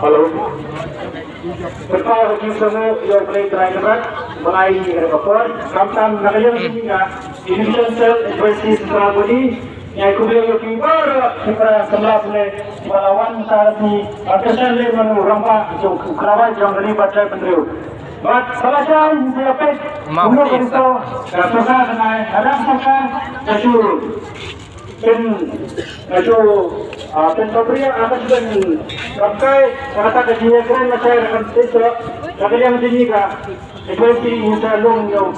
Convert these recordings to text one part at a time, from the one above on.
Halo. Berkau bagi semua yang boleh terakhir mulai rekor. Kamtan nakayang hingga Indonesian Self Advocacy Central Body yang kuliah yang kibar kita semula punya melawan tadi kesan le manu rampa jom kerabat jom dari baca pendiriu. Buat selesai siapa? Umur itu suka dengan ada suka jujur. Pen pemberian akan sudah sampai kata kajian keren macam akan itu kata yang jenika itu insya Allah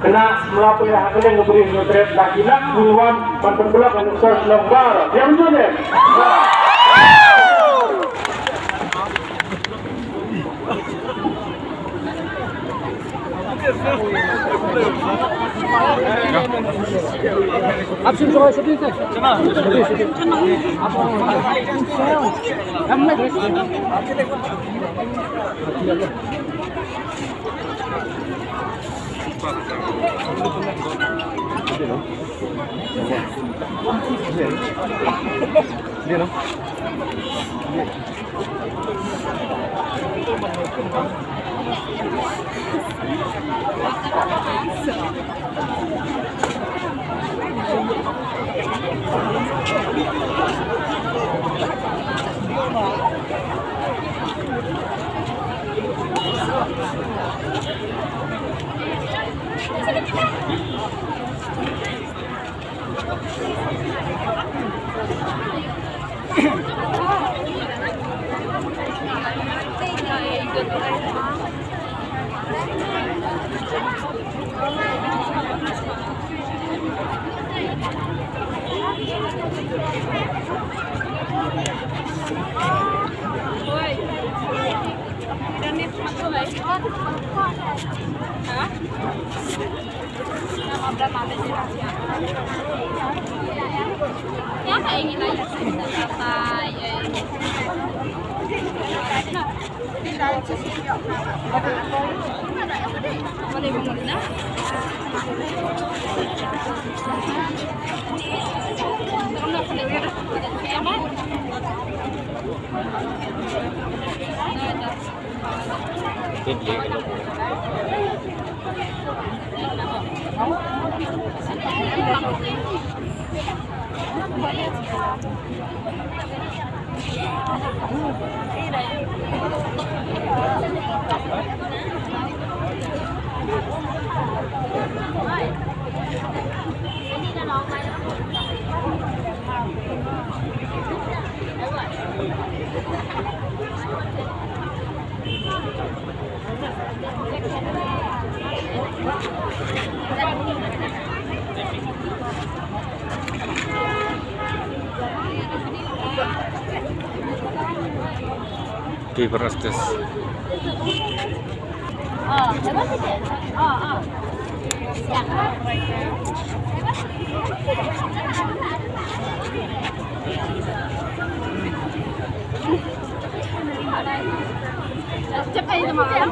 kena melapor hasil yang beri nutret lagi nak bulan panpembelak dan usaha lembar yang mana? Absen soal sedih tu. Cuma. Kamu lagi. Dia loh. Beras tes. Cepat itu makan.